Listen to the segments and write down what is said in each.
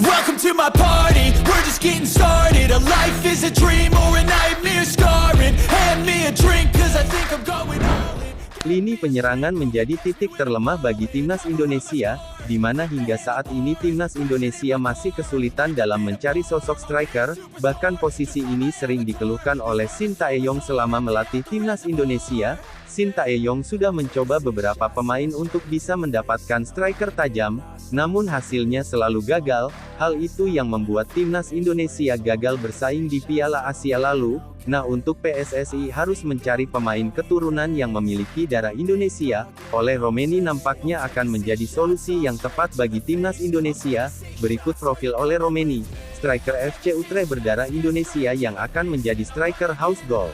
Welcome to my party, we're just getting started. A life is a dream or a nightmare scarring. Hand me a drink cause I think I'm going all in. Lini penyerangan menjadi titik terlemah bagi timnas Indonesia, di mana hingga saat ini timnas Indonesia masih kesulitan dalam mencari sosok striker, bahkan posisi ini sering dikeluhkan oleh Shin Tae-yong selama melatih timnas Indonesia. Shin Tae-yong sudah mencoba beberapa pemain untuk bisa mendapatkan striker tajam, namun hasilnya selalu gagal. Hal itu yang membuat timnas Indonesia gagal bersaing di Piala Asia lalu. Nah, untuk PSSI harus mencari pemain keturunan yang memiliki darah Indonesia. Oleh Romeni nampaknya akan menjadi solusi yang tepat bagi timnas Indonesia. Berikut profil oleh Romeni, striker FC Utrecht berdarah Indonesia yang akan menjadi striker House Goal.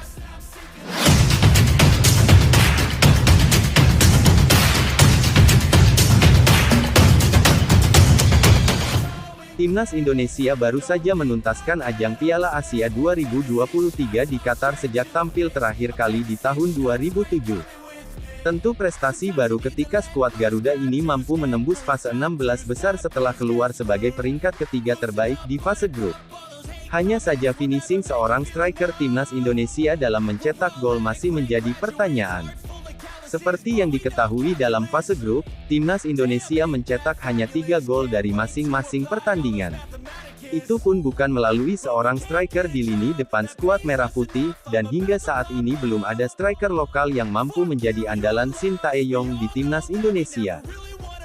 Timnas Indonesia baru saja menuntaskan ajang Piala Asia 2023 di Qatar sejak tampil terakhir kali di tahun 2007. Tentu prestasi baru ketika skuad Garuda ini mampu menembus fase 16 besar setelah keluar sebagai peringkat ketiga terbaik di fase grup. Hanya saja finishing seorang striker timnas Indonesia dalam mencetak gol masih menjadi pertanyaan. Seperti yang diketahui dalam fase grup, timnas Indonesia mencetak hanya 3 gol dari masing-masing pertandingan. Itu pun bukan melalui seorang striker di lini depan skuad Merah Putih, dan hingga saat ini belum ada striker lokal yang mampu menjadi andalan Shin Tae-yong di timnas Indonesia.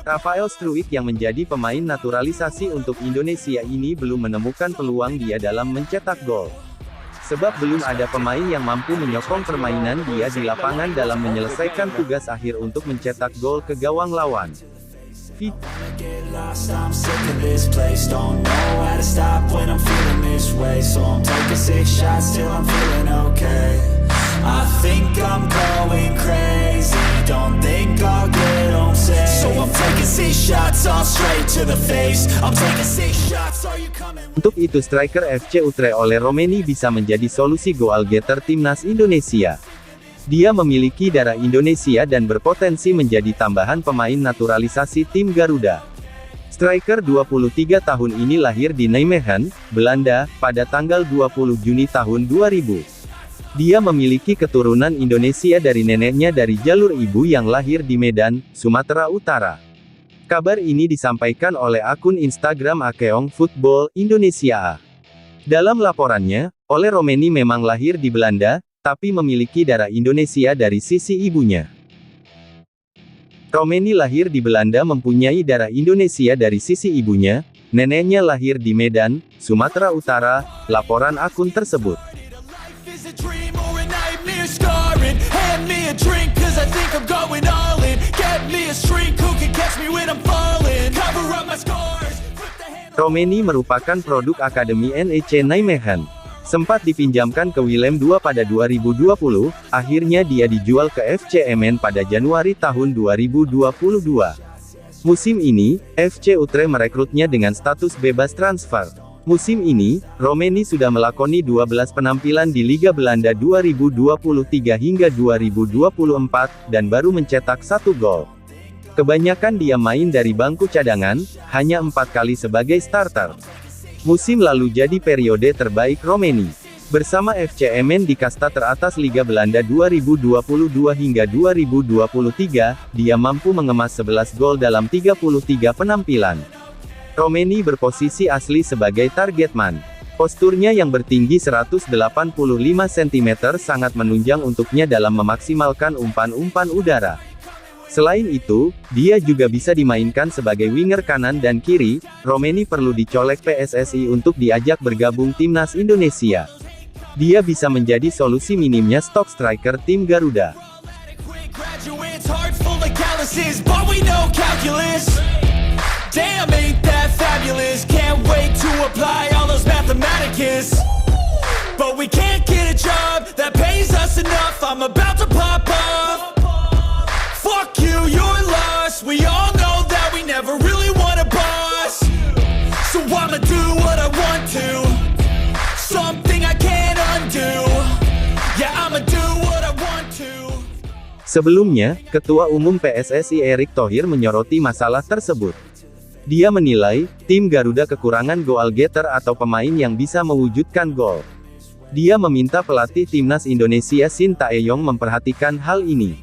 Rafael Struijk yang menjadi pemain naturalisasi untuk Indonesia ini belum menemukan peluang dia dalam mencetak gol. Sebab belum ada pemain yang mampu menyokong permainan dia di lapangan dalam menyelesaikan tugas akhir untuk mencetak gol ke gawang lawan. Untuk itu striker FC Utrecht oleh Romeni bisa menjadi solusi goal getter timnas Indonesia. Dia memiliki darah Indonesia dan berpotensi menjadi tambahan pemain naturalisasi tim Garuda. Striker 23 tahun ini lahir di Nijmegen, Belanda, pada tanggal 20 Juni tahun 2000. Dia memiliki keturunan Indonesia dari neneknya dari jalur ibu yang lahir di Medan, Sumatera Utara. Kabar ini disampaikan oleh akun Instagram Akeong Football Indonesia. Dalam laporannya, oleh Romeni memang lahir di Belanda, tapi memiliki darah Indonesia dari sisi ibunya. Romeni lahir di Belanda mempunyai darah Indonesia dari sisi ibunya, neneknya lahir di Medan, Sumatera Utara, laporan akun tersebut. Romeni merupakan produk Akademi NEC Nijmegen. Sempat dipinjamkan ke Willem II pada 2020, akhirnya dia dijual ke FC Emmen pada Januari tahun 2022. Musim ini, FC Utrecht merekrutnya dengan status bebas transfer. Musim ini, Romeni sudah melakoni 12 penampilan di Liga Belanda 2023 hingga 2024, dan baru mencetak 1 gol. Kebanyakan dia main dari bangku cadangan, hanya 4 kali sebagai starter. Musim lalu jadi periode terbaik Romeni. Bersama FC Emmen di kasta teratas Liga Belanda 2022 hingga 2023, dia mampu mengemas 11 gol dalam 33 penampilan. Romeni berposisi asli sebagai target man. Posturnya yang bertinggi 185 cm sangat menunjang untuknya dalam memaksimalkan umpan-umpan udara. Selain itu, dia juga bisa dimainkan sebagai winger kanan dan kiri. Romeni perlu dicolek PSSI untuk diajak bergabung timnas Indonesia. Dia bisa menjadi solusi minimnya stok striker tim Garuda. Damn, ain't that fabulous. Can't wait to apply all those mathematicus. But we can't get a job that pays us enough. I'm about to pop off. Fuck you, you're lost. We all know that we never really want a boss. So I'ma do what I want to. Something I can't undo. Yeah, I'ma do what I want to. Sebelumnya, Ketua Umum PSSI Erick Thohir menyoroti masalah tersebut. Dia menilai, tim Garuda kekurangan goal getter atau pemain yang bisa mewujudkan gol. Dia meminta pelatih timnas Indonesia Shin Tae-yong memperhatikan hal ini.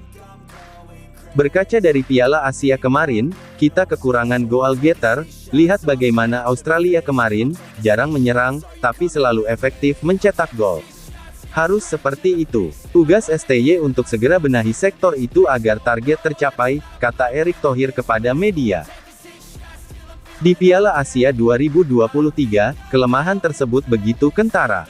Berkaca dari Piala Asia kemarin, kita kekurangan goal getter. Lihat bagaimana Australia kemarin, jarang menyerang, tapi selalu efektif mencetak gol. Harus seperti itu. Tugas STY untuk segera benahi sektor itu agar target tercapai, kata Erick Thohir kepada media. Di Piala Asia 2023, kelemahan tersebut begitu kentara.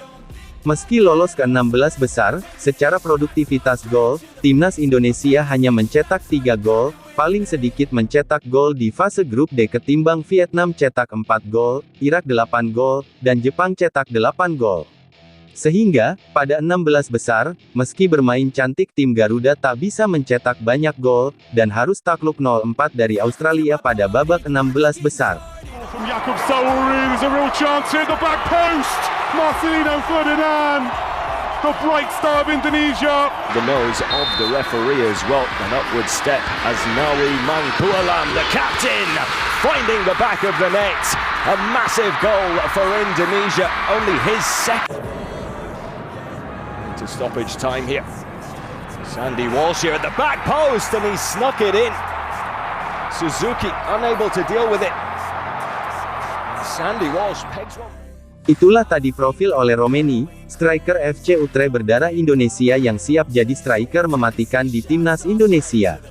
Meski lolos ke 16 besar, secara produktivitas gol, timnas Indonesia hanya mencetak 3 gol, paling sedikit mencetak gol di fase grup D ketimbang Vietnam cetak 4 gol, Irak 8 gol, dan Jepang cetak 8 gol. Sehingga, pada 16 besar, meski bermain cantik tim Garuda tak bisa mencetak banyak gol, dan harus takluk 0-4 dari Australia pada babak 16 besar. From Jakub Sauri, there's a real chance here at the back post. Marcelino Ferdinand, the bright star of Indonesia. The nose of the referee as well. An upward step as Nawi Mangkualam, the captain, finding the back of the net. A massive goal for Indonesia, only his second. Into stoppage time here. Sandy Walsh here at the back post, and he snuck it in. Suzuki unable to deal with it. Sandy Walsh pegs one. Itulah tadi profil oleh Romeni, striker FC Utrecht berdarah Indonesia yang siap jadi striker mematikan di timnas Indonesia.